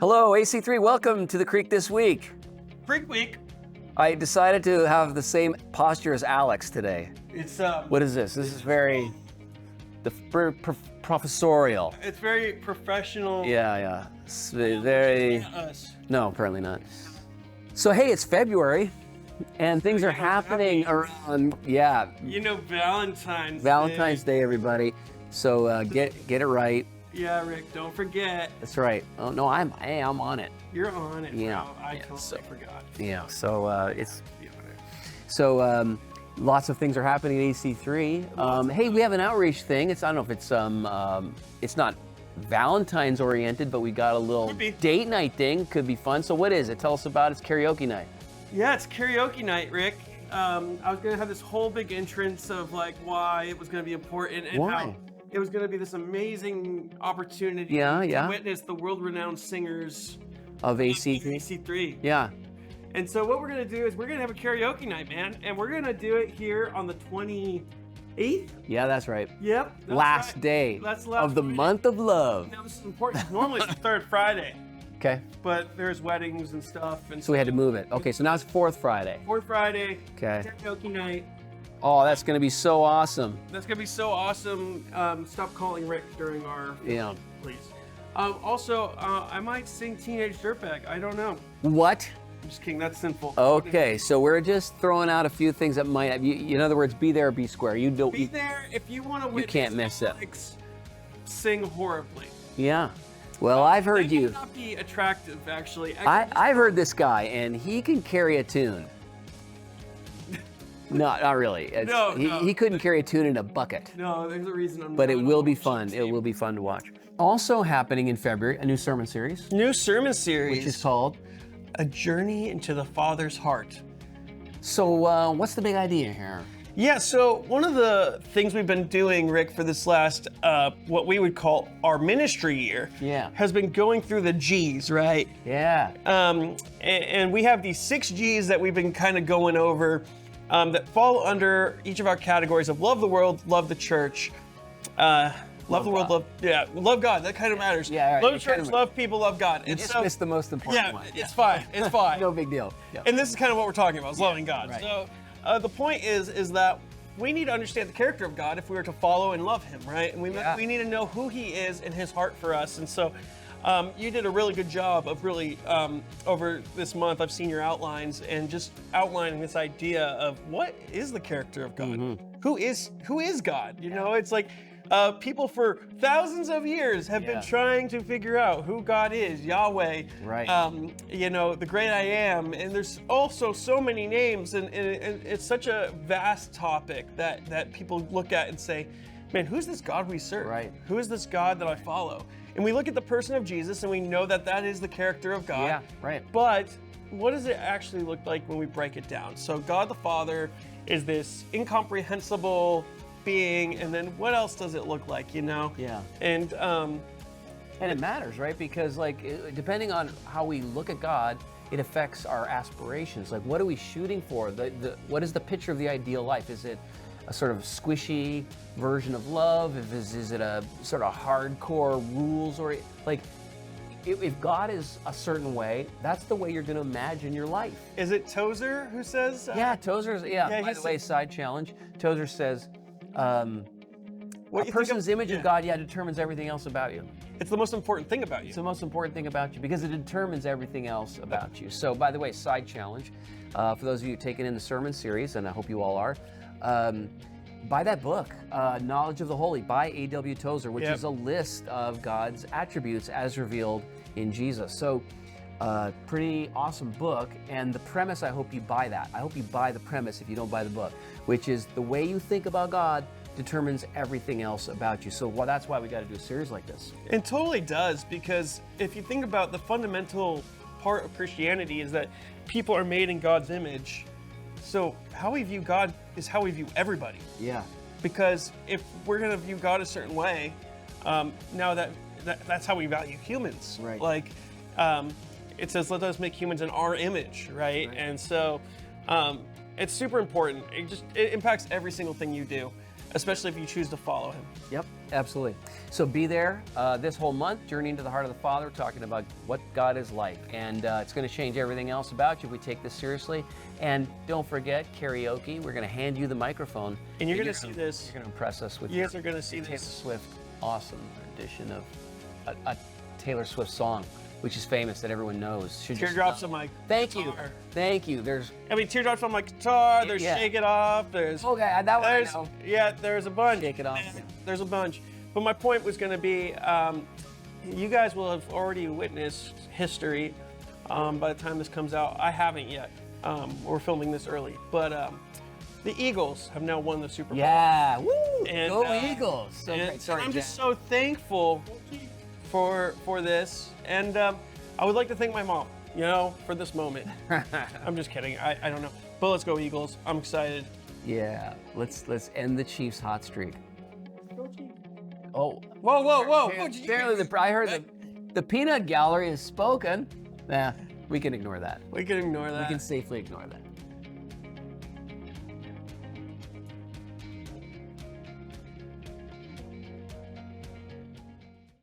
Hello, AC3. Welcome to the Creek this week. Freak Week. I decided to have the same posture as Alex today. It's What is this? This is very professorial. It's very professional. Yeah. It's very. Us. No, apparently not. So hey, it's February, and things are happening around. Yeah, You know, Valentine's Day, everybody. So get it right. Yeah, Rick. Don't forget. That's right. Oh no, I am on it. You're on it. Yeah. Bro. I Yeah, totally forgot. Yeah. So it's Be on it. so. Lots of things are happening at AC3. Hey, we have an outreach thing. I don't know if it's not Valentine's oriented, but we got a little Could be. date night thing. Could be fun. So what is it? Tell us about it. It's karaoke night. Yeah, it's karaoke night, Rick. I was gonna have this whole big entrance of like why it was gonna be important and Why? how it was gonna be this amazing opportunity Yeah. to witness the world-renowned singers Of AC3. AC3. Yeah. And so what we're gonna do is we're gonna have a karaoke night, man, and we're gonna do it here on the 28th. Yeah, that's right. Yep. that's Last right. day That's the last of the Friday. month of love. Now this is important. Normally it's the third Friday, Okay. but there's weddings and stuff, and So we had to move it. Okay, so now it's fourth Friday. fourth Friday, Okay. karaoke night. Oh, that's gonna be so awesome. That's gonna be so awesome. Stop calling Rick during our Yeah. please. Also, I might sing Teenage Dirtbag. I don't know. What? I'm just kidding. That's sinful. Okay, so we're just throwing out a few things that might have, in other words, be there or be square. You don't. Be there if you want to witness. can't miss it. Alex sing horribly. Yeah. Well, I've heard That you. might not be attractive, actually. I've heard this guy, and he can carry a tune. No, not really. No. He couldn't carry a tune in a bucket. No, there's a reason I'm. But it not will on be the fun. It team. will be fun to watch. Also happening in February, a new sermon series, New sermon series. which is called. A Journey into the Father's Heart. So, what's the big idea here? Yeah, so one of the things we've been doing, Rick, for this last, what we would call our ministry year, Yeah. has been going through the G's, right? Yeah. And we have these 6 G's that we've been kind of going over that fall under each of our categories of love the world, love the church, love the world, God. love God. That kind of matters. Yeah, all right, Love it the kind church, of- love people, love God. You And just so, missed the most important yeah, one. it's fine. It's fine. No big deal. Yeah. And this is kind of what we're talking about, is loving God. right. So the point is that we need to understand the character of God if we were to follow and love him, right? And we need to know who he is and his heart for us. And so you did a really good job of really, over this month, I've seen your outlines and just outlining this idea of what is the character of God? Mm-hmm. Who is God? You know, it's like, people for thousands of years have Yeah. been trying to figure out who God is, Yahweh, Right. you know, the great I am, and there's also so many names, and it's such a vast topic that people look at and say, man, who's this God we serve? Right. Who is this God that I follow? And we look at the person of Jesus and we know that that is the character of God. Yeah, right. But what does it actually look like when we break it down? So God the Father is this incomprehensible being, and then what else does it look like, you know? Yeah. And And it matters, right? Because depending on how we look at God, it affects our aspirations. Like, what are we shooting for? What is the picture of the ideal life? Is it a sort of squishy version of love? Is it a sort of hardcore rules? Or like, if God is a certain way, that's the way you're going to imagine your life. is it Tozer who says? Yeah, Tozer's. Yeah. Yeah, By he's- the way, side challenge. Tozer says, What a you think person's image yeah. of God, determines everything else about you. It's the most important thing about you. It's the most important thing about you because it determines everything else about you. So, by the way, side challenge for those of you taking in the sermon series, and I hope you all are. Buy that book, Knowledge of the Holy, by A.W. Tozer, which Yep. is a list of God's attributes as revealed in Jesus. So, pretty awesome book. And the premise, I hope you buy that. I hope you buy the premise if you don't buy the book, which is the way you think about God determines everything else about you. So that's why we got to do a series like this. It totally does, because if you think about the fundamental part of Christianity is that people are made in God's image. So how we view God is how we view everybody. Yeah. Because if we're going to view God a certain way, now that's how we value humans. Right. Like it says, let us make humans in our image, right? And so it's super important. It impacts every single thing you do. especially if you choose to follow him. Yep, absolutely. So be there this whole month, Journeying to the Heart of the Father, talking about what God is like. And it's going to change everything else about you if we take this seriously. And don't forget, karaoke. We're going to hand you the microphone. And you're going to see this. You're going to impress us with You guys are going to see Taylor this. Swift awesome edition of a Taylor Swift song, which is famous that everyone knows. Should just Teardrops know. on my Thank you. guitar. Thank you. There's Teardrops on my guitar. There's Yeah. Shake It Off. There's okay, that one I there's know. there's a bunch. Shake It Off. There's a bunch. But my point was going to be, you guys will have already witnessed history by the time this comes out. I haven't yet. We're filming this early, but the Eagles have now won the Super Bowl. Yeah. Woo! And, Go Eagles. So And great. Sorry, I'm just Jen. so thankful for this, and I would like to thank my mom, for this moment. I'm just kidding. I don't know, but let's go Eagles. I'm excited. Yeah. Let's end the Chiefs' hot streak. Oh. Whoa! Apparently, I heard the peanut gallery has spoken. Nah, we can ignore that. We can ignore that. We can safely ignore that.